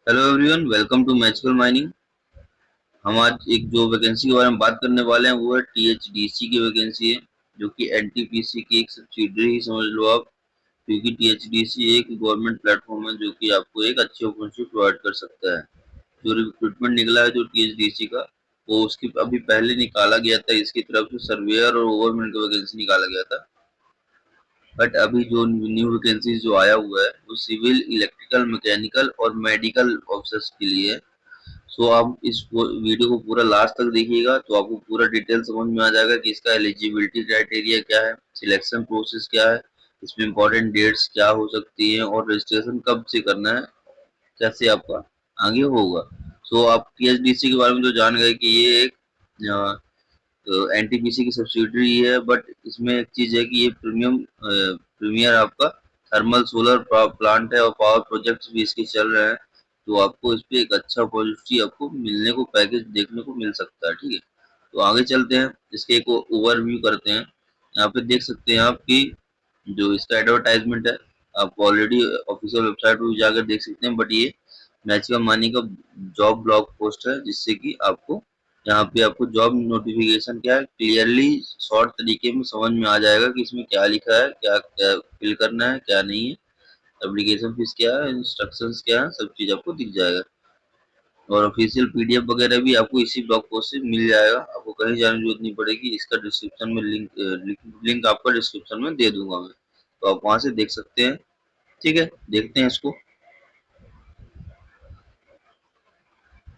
Hello everyone, welcome to magical mining. हम आज एक जो वैकेंसी के बारे में बात करने वाले हैं वो है टीएचडीसी की वैकेंसी है, जो कि एनटीपीसी की एक सब्सिडरी ही समझ लो आप। क्योंकि टीएचडीसी एक गवर्नमेंट प्लेटफॉर्म है जो कि आपको एक अच्छी अपॉर्चुनिटी प्रोवाइड कर सकता है। जो रिक्रूटमेंट निकला है जो टीएचडीसी का, वो उसकी अभी पहले निकाला गया था, इसकी तरफ से सर्वेयर और ओवरमैन का वैकेंसी निकाला गया था। बट अभी जो न्यू वैकेंसी जो आया हुआ है वो सिविल, इलेक्ट्रिकल, मैकेनिकल और मेडिकल ऑफिसर्स के लिए है। सो आप इस वीडियो को पूरा लास्ट तक देखिएगा तो आपको पूरा डिटेल समझ में आ जाएगा कि इसका एलिजिबिलिटी क्राइटेरिया क्या है, सिलेक्शन प्रोसेस क्या है, इसमें इंपॉर्टेंट डेट्स क्या हो सकती हैं और रजिस्ट्रेशन कब से करना है, कैसे आपका आगे होगा। सो आप टीएचडीसी के बारे में जो जान गए कि ये एक एनटीपीसी की सब्सिडरी है, बट इसमें एक चीज है कि ये प्रीमियर आपका थर्मल सोलर प्लांट है और पावर प्रोजेक्ट्स भी इसके चल रहे हैं। तो आपको इस पे एक अच्छा पॉलिसी आपको मिलने को, पैकेज देखने को मिल सकता है। ठीक है, तो आगे चलते हैं, इसके एक ओवरव्यू करते हैं। यहाँ पे देख सकते हैं आप कि जो इसका एडवर्टाइजमेंट है, आप ऑलरेडी ऑफिशियल वेबसाइट पे भी जाकर देख सकते हैं, बट ये मैक्सिमम मनी का जॉब ब्लॉग पोस्ट है, जिससे कि आपको यहाँ पे आपको जॉब नोटिफिकेशन क्या है क्लियरली शॉर्ट तरीके में समझ में आ जाएगा कि इसमें क्या लिखा है, क्या क्या फिल करना है, क्या नहीं है, एप्लीकेशन फीस क्या है, इंस्ट्रक्शंस क्या है, सब चीज आपको दिख जाएगा। और ऑफिशियल पीडीएफ वगैरह भी आपको इसी ब्लॉग पोस्ट से मिल जाएगा, आपको कहीं जाने की जरूरत नहीं पड़ेगी। इसका डिस्क्रिप्शन में लिंक आपका डिस्क्रिप्शन में दे दूंगा मैं, तो आप वहां से देख सकते हैं। ठीक है, देखते हैं इसको।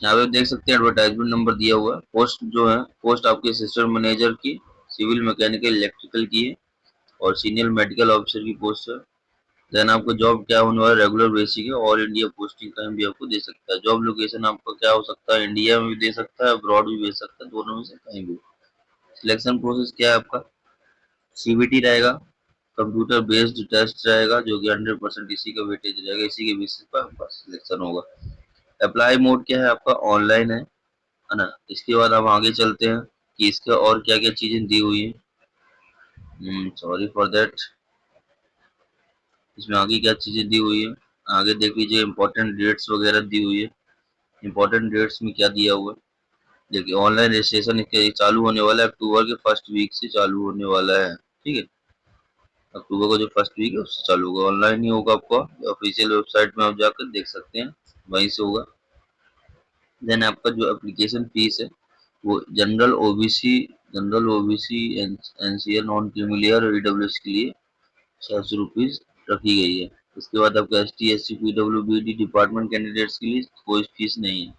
यहाँ पे देख सकते हैं एडवर्टाइजमेंट नंबर दिया हुआ है। पोस्ट जो है, पोस्ट आपके असिस्टेंट मैनेजर की सिविल, मैकेनिकल, इलेक्ट्रिकल की है और सीनियर मेडिकल ऑफिसर की पोस्ट है। देन आपका जॉब क्या होने वाला है, रेगुलर बेसिक है, ऑल इंडिया पोस्टिंग कहीं भी आपको दे सकता है। जॉब लोकेशन आपका क्या हो सकता है, इंडिया में भी दे सकता है, अब्रॉड भी भेज सकता है, दोनों में से कहीं भी। सिलेक्शन प्रोसेस क्या है आपका, सीबीटी रहेगा, कंप्यूटर बेस्ड टेस्ट रहेगा, जो कि 100% इसी का वेटेज रहेगा, इसी के बेसिस पर आपका सिलेक्शन होगा। अप्लाई मोड क्या है आपका, ऑनलाइन है ना। इसके बाद हम आगे चलते हैं कि इसका और क्या क्या चीजें दी हुई है। सॉरी फॉर दैट, इसमें आगे क्या चीजें दी हुई है, आगे देख लीजिए। इंपॉर्टेंट डेट्स वगैरह दी हुई है। इंपॉर्टेंट डेट्स में क्या दिया हुआ है, देखिए ऑनलाइन रजिस्ट्रेशन इसके चालू होने वाला है, अक्टूबर के फर्स्ट वीक से चालू होने वाला है। ठीक है, अक्टूबर का जो फर्स्ट वीक है उससे चालू होगा, ऑनलाइन ही होगा। आपका ऑफिशियल वेबसाइट में आप जाकर देख सकते हैं, वहीं से होगा। देन आपका जो एप्लीकेशन फीस है वो general OBC NCL, non creamy layer और ईडब्ल्यूएस के लिए 600 रुपीज रखी गई है। उसके बाद आपका ST SC PWBD department candidates के लिए कोई फीस नहीं है।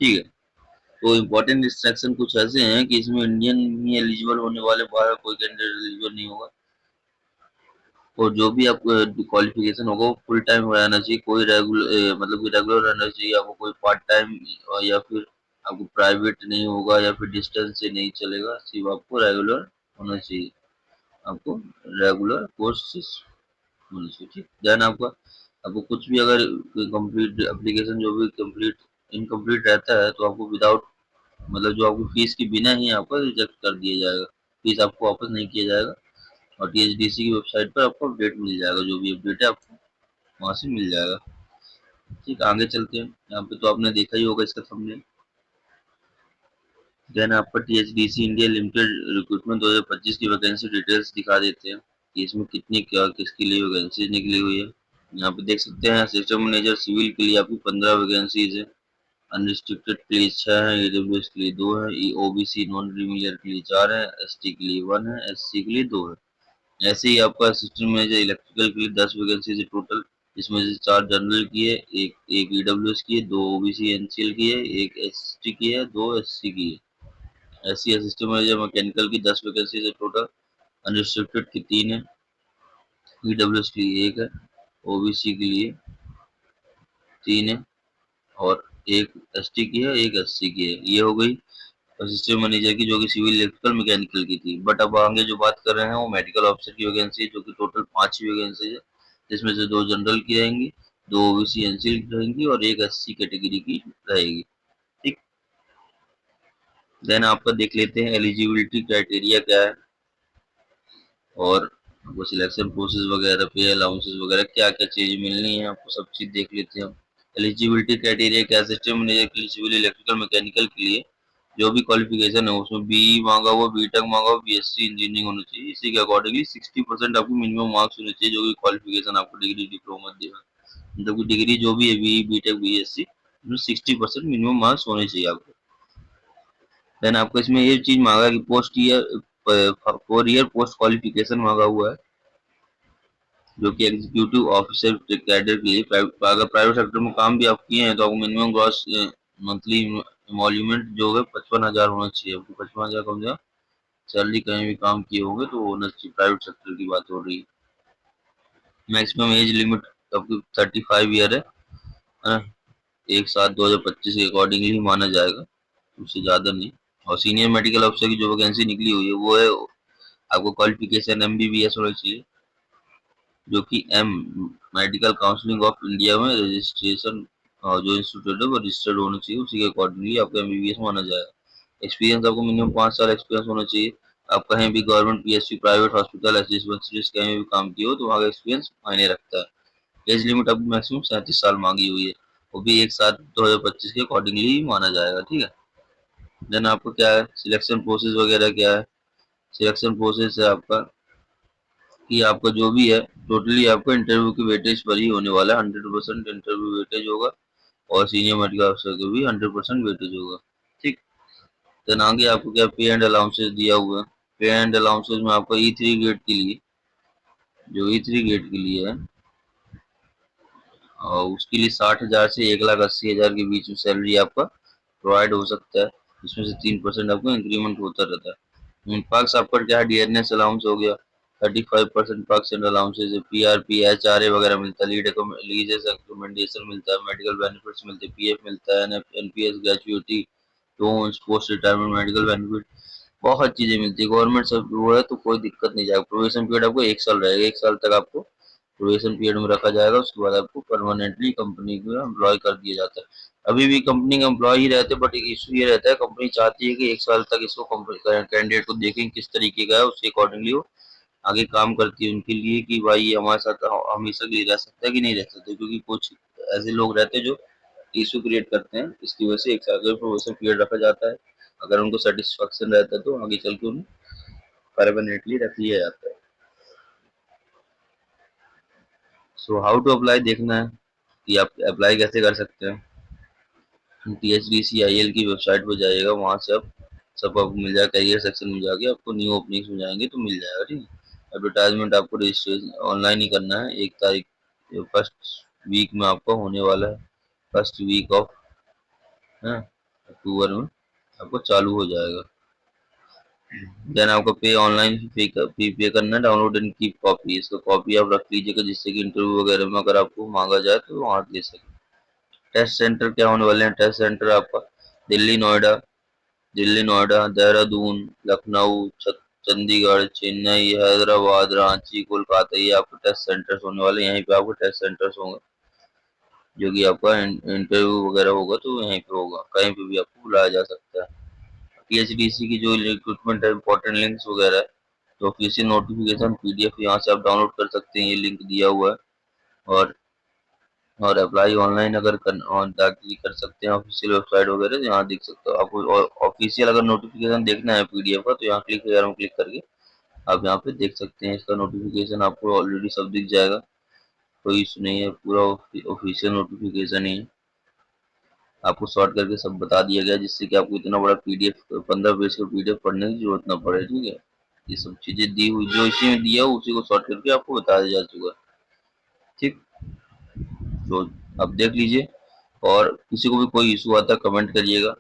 ठीक है, तो इम्पोर्टेंट इंस्ट्रक्शन कुछ ऐसे हैं कि इसमें इंडियन ही एलिजिबल होने वाले, बाहर कोई कैंडिडेट एलिजिबल नहीं होगा। और जो भी आपको क्वालिफिकेशन होगा वो फुल टाइम रहना चाहिए, कोई रेगुलर मतलब कि रेगुलर रहना चाहिए। आपको कोई पार्ट टाइम या फिर आपको प्राइवेट नहीं होगा या फिर डिस्टेंस से नहीं चलेगा, सिर्फ आपको रेगुलर होना चाहिए। आपको रेगुलर कोर्सेज होना चाहिए। ठीक, देन आपका आपको कुछ भी अगर कंप्लीट एप्लीकेशन जो भी कंप्लीट इनकम्प्लीट रहता है तो आपको विदाउट, मतलब जो आपकी फीस के बिना ही आपका रिजेक्ट कर दिया जाएगा, फीस आपको वापस नहीं किया जाएगा। और टीएचडीसी की वेबसाइट पर आपको अपडेट मिल जाएगा, जो भी अपडेट है आपको वहां से मिल जाएगा। ठीक, आगे चलते हैं। यहाँ पे तो आपने देखा ही होगा इसका थंबनेल। देन आपका टीएचडीसी इंडिया लिमिटेड रिक्रूटमेंट 2025 की वैकेंसी डिटेल्स दिखा देते हैं कि इसमें कितनी क्या किसके लिए वैकेंसी निकली हुई है। यहाँ पे देख सकते हैं सिस्टम मैनेजर सिविल के लिए आपकी 15 वैकेंसीज है, अनरिस्ट्रिक्टेड के लिए 6 है, ईडब्ल्यूएस के लिए 2 है, ओबीसी नॉन क्रीमिलियर के लिए 4 है, एसटी के लिए 1 है, एससी के लिए 2 है। ऐसे ही आपका सिस्टम मैनेजर इलेक्ट्रिकल के लिए 10 वैकेंसी है टोटल, इसमें से 4 जनरल की है, एक एक ईडब्ल्यूएस की है, 2 ओबीसी एनसीएल की है, एक एसटी की है, 2 एससी की है। ऐसी असिस्टेंट मैनेजर मैकेनिकल की 10 वैकेंसी है टोटल, अनरिस्ट्रिक्टेड की 3 है, ईडब्ल्यूएस के लिए 1 है, ओबीसी के लिए 3 है और एक एसटी की है, एक एससी की है। ये हो गई असिस्टेंट मैनेजर की, जो कि सिविल, इलेक्ट्रिकल, मैकेनिकल की थी। बट अब आगे जो बात कर रहे हैं वो मेडिकल ऑफिसर की वैकेंसी है, जो कि टोटल 5 ही वैकेंसी है, जिसमें से 2 जनरल की रहेंगी, 2 ओबीसी एनसीएल की रहेंगी और एक एससी कैटेगरी की रहेगी। ठीक, देन आपका देख लेते हैं एलिजिबिलिटी क्राइटेरिया क्या है और आपको सिलेक्शन प्रोसेस वगैरह, पे अलाउंसेस वगैरह क्या क्या चीज मिलनी है, आपको सब चीज देख लेते हैं हम। एलिजिबिलिटी क्राइटेरिया क्या, सिस्टम मैनेजर के लिए, सिविल इलेक्ट्रिकल मैकेनिकल के लिए जो भी क्वालिफिकेशन है उसमें बीई मांगा हुआ, बीटेक मांगा हुआ, बीएससी इंजीनियरिंग होनी चाहिए। इसी के अकॉर्डिंगली 60% आपको मिनिमम मार्क्स होने चाहिए, जो कि क्वालिफिकेशन आपको डिग्री डिप्लोमा देगा। मतलब कि डिग्री जो भी है, बीई बीटेक बीएससी, उसमें 60% मिनिमम मार्क्स होने चाहिए आपको। देन आपको इसमें ये चीज मांगा कि post year 4 year post qualification मांगा हुआ है, जो कि एग्जीक्यूटिव ऑफिसर कैडर के लिए। अगर प्राइवेट सेक्टर में काम भी आप किए हैं तो आपको मिनिमम ग्रॉस मंथली एमोल्यूमेंट जो है 55,000 होना चाहिए। आपको 55,000 कम से कम सैलरी कहीं भी काम किए होंगे तो वो होना चाहिए। प्राइवेट सेक्टर की बात हो रही है। मैक्सिमम एज लिमिट आपकी 35 ईयर है ना। 1/7/2025 के अकॉर्डिंगली ही माना जाएगा, उससे ज्यादा नहीं। और सीनियर मेडिकल ऑफिसर की जो वैकेंसी निकली हुई है वो है, आपको क्वालिफिकेशन एमबीबीएस होना चाहिए, जो कि M medical counselling of India में रजिस्ट्रेशन जो इंस्टीट्यूट है वो रजिस्टर्ड होना चाहिए। उसी के अकॉर्डिंगली आपका एमबीबीएस माना जाएगा। एक्सपीरियंस आपको मिनिमम 5 साल एक्सपीरियंस होना चाहिए। आप कहीं भी गवर्नमेंट पीएससी प्राइवेट हॉस्पिटल ऐसी डिस्पेंसरीज कहीं भी काम किए हो तो वहाँ का एक्सपीरियंस मायने रखता है। एज लिमिट आपको मैक्सिमम 37 साल मांगी हुई है, वो भी 1/7/2025 के अकॉर्डिंगली ही माना जाएगा। ठीक है। देन आपको क्या है, सिलेक्शन प्रोसेस वगैरह क्या है। सिलेक्शन प्रोसेस है आपका कि आपका जो भी है टोटली आपका इंटरव्यू की वेटेज पर ही होने वाला है। 100% इंटरव्यू वेटेज होगा और सीनियर मेडिकल ऑफिसर के भी 100% वेटेज होगा। ठीक। देन आगे आपको क्या पे एंड अलाउंसेस दिया हुआ है। पे एंड अलाउंसेस में आपका E3 ग्रेड के लिए, जो E3 ग्रेड के लिए है, और उसके लिए 60,000 से 1,80,000 के बीच में सैलरी आपका प्रोवाइड हो सकता है। इसमें से 3% आपको इंक्रीमेंट होता रहता है। पक्स आपका क्या है, डीएनएस अलाउंस हो गया, 35% पक्स एंड अलाउंसेज, पीआरपी एचआरए वगैरह मिलता है, लीजेस रिकमेंडेशन मिलता है, मेडिकल बेनिफिट्स मिलते हैं, पीएफ मिलता है, NPS, gratuity, loans, post retirement medical benefit, बहुत चीजें मिलती है। गवर्नमेंट सब वो है तो कोई दिक्कत नहीं जाएगा। प्रोबेशन पीरियड आपको 1 साल रहेगा, 1 साल तक आपको प्रोबेशन पीरियड में रखा जाएगा। उसके बाद आपको परमानेंटली कंपनी में एम्प्लॉय कर दिया जाता है। अभी भी कंपनी का एम्प्लॉय ही रहते हैं, बट एक इशू ये रहता है, कंपनी चाहती है कि 1 साल तक इसको कैंडिडेट को देखें किस तरीके का है, उसके अकॉर्डिंगली वो आगे काम करती है उनके लिए कि भाई ये हमारे साथ हमेशा के लिए रह सकता है कि नहीं रह सकता। क्योंकि कुछ ऐसे लोग रहते हैं जो इशू क्रिएट करते हैं, इसकी वजह से 1 साल का प्रोबेशन पीरियड रखा जाता है। अगर उनको सेटिस्फेक्शन रहता है तो आगे चल के उन्हें परमानेंटली रख लिया जाता है। सो हाउ टू अप्लाई देखना है कि आप अप्लाई कैसे कर सकते हैं। THDCIL की वेबसाइट पर जाइएगा, वहां से आप सब आपको मिल जाएगा। करियर सेक्शन में जाके आपको न्यू ओपनिंग्स में जाएंगे तो मिल जाएगा। ठीक है। एडवर्टाइजमेंट आपको रजिस्ट्रेशन ऑनलाइन ही करना है। 1 तारीख फर्स्ट वीक में आपका होने वाला है, फर्स्ट वीक ऑफ अक्टूबर में आपको चालू हो जाएगा। देन आपको पे ऑनलाइन पे करना है, डाउनलोड एंड कीप कॉपी। इसका कॉपी आप रख लीजिएगा जिससे कि इंटरव्यू वगैरह में अगर आपको मांगा जाए तो वहाँ दे सके। टेस्ट सेंटर क्या होने वाले हैं, टेस्ट सेंटर आपका दिल्ली नोएडा, देहरादून, लखनऊ, चंडीगढ़, चेन्नई, हैदराबाद, रांची, कोलकाता, ये आपके टेस्ट सेंटर्स होने वाले हैं। यहीं पे आपको टेस्ट सेंटर्स होंगे, जो कि आपका इंटरव्यू वगैरह होगा तो यहीं पे होगा, कहीं पे भी आपको बुलाया जा सकता है। PHDC की जो रिक्रूटमेंट है, इंपॉर्टेंट लिंक्स वगैरह है, तो ऑफिशियल नोटिफिकेशन PDF यहाँ से आप डाउनलोड कर सकते हैं, ये लिंक दिया हुआ है। और अप्लाई ऑनलाइन अगर डायरेक्टली कर सकते हैं ऑफिशियल वेबसाइट वगैरह, यहाँ देख सकते हो। आपको ऑफिशियल अगर नोटिफिकेशन देखना है PDF का तो यहाँ क्लिक वगैरह में क्लिक करके आप यहाँ पे देख सकते हैं। इसका नोटिफिकेशन आपको ऑलरेडी सब दिख जाएगा, कोई इशू नहीं है, पूरा ऑफिशियल नोटिफिकेशन ही है। आपको शॉर्ट करके सब बता दिया गया जिससे कि आपको इतना बड़ा PDF 15 पेज का PDF पढ़ने की जरूरत ना पड़े। ठीक है। ये सब चीजें दी हुई जो इसी में दिया उसी को शॉर्ट करके आपको बता दिया जा चुका है। ठीक। तो अब देख लीजिए, और किसी को भी कोई इशू आता है कमेंट करिएगा।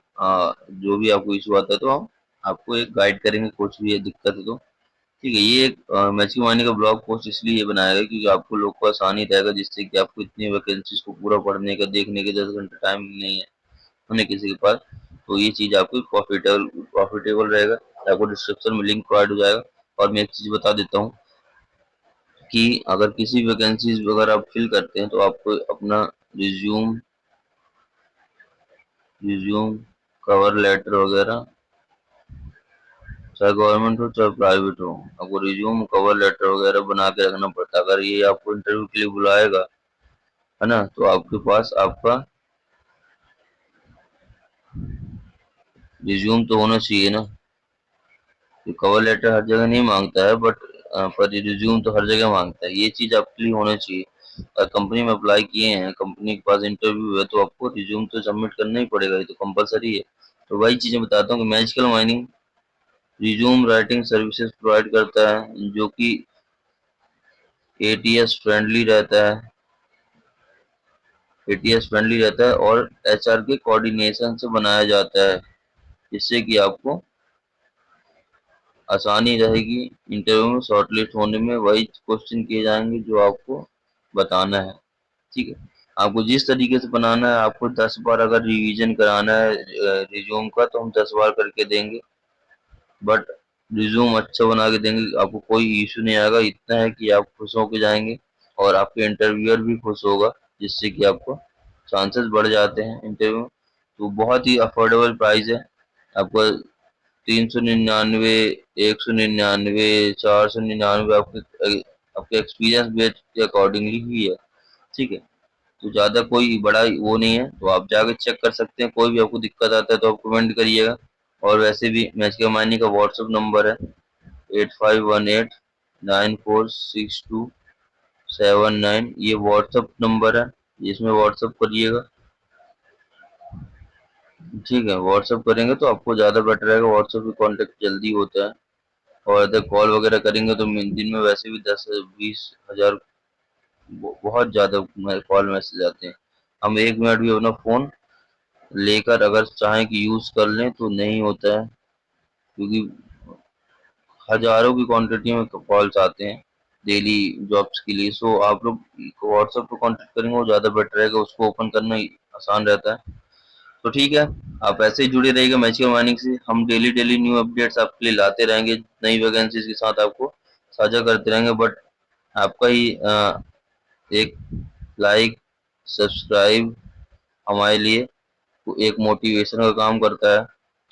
जो भी आपको इशू आता है तो हम आपको एक गाइड करेंगे, कुछ भी है दिक्कत है तो। ठीक है। ये एक मैचिंग मानी का ब्लॉग पोस्ट इसलिए बनाया गया क्योंकि आपको लोग को आसानी रहेगा, जिससे कि आपको इतनी वैकेंसीज को पूरा पढ़ने का देखने के 10 घंटे टाइम नहीं है उन्हें किसी के पास, तो ये चीज आपको प्रॉफिटेबल रहेगा। आपको डिस्क्रिप्शन में लिंक प्रोवाइड हो जाएगा। और मैं एक चीज बता देता हूँ कि अगर किसी वैकेंसीज वगैरह आप फिल करते हैं तो आपको अपना रिज्यूम रिज्यूम कवर लेटर वगैरह, चाहे गवर्नमेंट हो चाहे प्राइवेट हो, आपको रिज्यूम कवर लेटर वगैरह बना के रखना पड़ता है। अगर ये आपको इंटरव्यू के लिए बुलाएगा, है ना, तो आपके पास आपका रिज्यूम तो होना चाहिए ना। ये कवर लेटर हर जगह नहीं मांगता है, बट पर रिज्यूम तो हर जगह मांगता है। ये चीज आपके लिए होना चाहिए। अगर कंपनी में अप्लाई किए हैं, कंपनी के पास इंटरव्यू है, तो आपको रिज्यूम तो सबमिट करना ही पड़ेगा, ये तो कंपलसरी है। तो वही चीजें बताता हूँ कि magical mining resume writing services provide करता है, जो कि एटीएस फ्रेंडली रहता है। एटीएस फ्रेंडली रहता है और एचआर के कोऑर्डिनेशन से बनाया जाता है, जिससे कि आपको आसानी रहेगी इंटरव्यू में शॉर्टलिस्ट होने में। वही क्वेश्चन किए जाएंगे जो आपको बताना है। ठीक है। आपको जिस तरीके से बनाना है, आपको 10 बार अगर रिवीजन कराना है रिज्यूम का, तो हम 10 बार करके देंगे। बट रिज्यूम अच्छा बना के देंगे, आपको कोई इशू नहीं आएगा। इतना है कि आप खुश होके जाएंगे और आपके इंटरव्यूअर भी खुश होगा, जिससे कि आपको चांसेस बढ़ जाते हैं इंटरव्यू में। तो बहुत ही अफोर्डेबल प्राइस है। आपको 399, 199, 499 आपके आपके एक्सपीरियंस बेस के अकॉर्डिंगली ही है। ठीक है। तो ज़्यादा कोई बड़ा वो नहीं है, तो आप जाके चेक कर सकते हैं। कोई भी आपको दिक्कत आता है तो आप कमेंट करिएगा। और वैसे भी मैच के मायने का व्हाट्सअप नंबर है 8518946279। ये व्हाट्सअप नंबर है, इसमें व्हाट्सअप करिएगा। ठीक है, व्हाट्सअप करेंगे तो आपको ज़्यादा बेटर रहेगा। व्हाट्सअप पे कांटेक्ट जल्दी होता है। और अगर कॉल वगैरह करेंगे तो दिन में वैसे भी 10 से 20 हज़ार बहुत ज़्यादा कॉल मैसेज आते हैं। हम 1 मिनट भी अपना फ़ोन लेकर अगर चाहें कि यूज़ कर लें तो नहीं होता है, क्योंकि हज़ारों की क्वांटिटी में कॉल्स आते हैं डेली जॉब्स के लिए। सो आप लोग व्हाट्सएप पे कांटेक्ट करेंगे वो ज़्यादा बेटर रहेगा, उसको ओपन करना ही आसान रहता है। तो ठीक है, आप ऐसे ही जुड़े रहिएगा मैचिंग माइनिंग से। हम डेली डेली न्यू अपडेट्स आपके लिए लाते रहेंगे, नई वैकेंसीज के साथ आपको साझा करते रहेंगे। बट आपका ही एक लाइक, सब्सक्राइब हमारे लिए एक मोटिवेशन का काम करता है।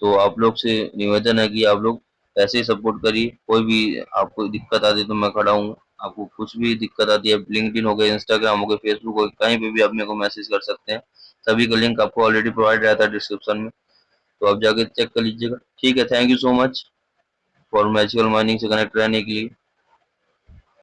तो आप लोग से निवेदन है कि आप लोग ऐसे ही सपोर्ट करिए। कोई भी आपको दिक्कत आती है तो मैं खड़ा हूँ। आपको कुछ भी दिक्कत आती है, लिंक्डइन हो गया, इंस्टाग्राम हो गया, फेसबुक हो गया, कहीं पे भी आप मेरे को मैसेज कर सकते हैं। सभी का लिंक आपको ऑलरेडी प्रोवाइड रहता है डिस्क्रिप्शन में, तो आप जाके चेक कर लीजिएगा। ठीक है, thank you so much for magical mining से कनेक्ट रहने के लिए।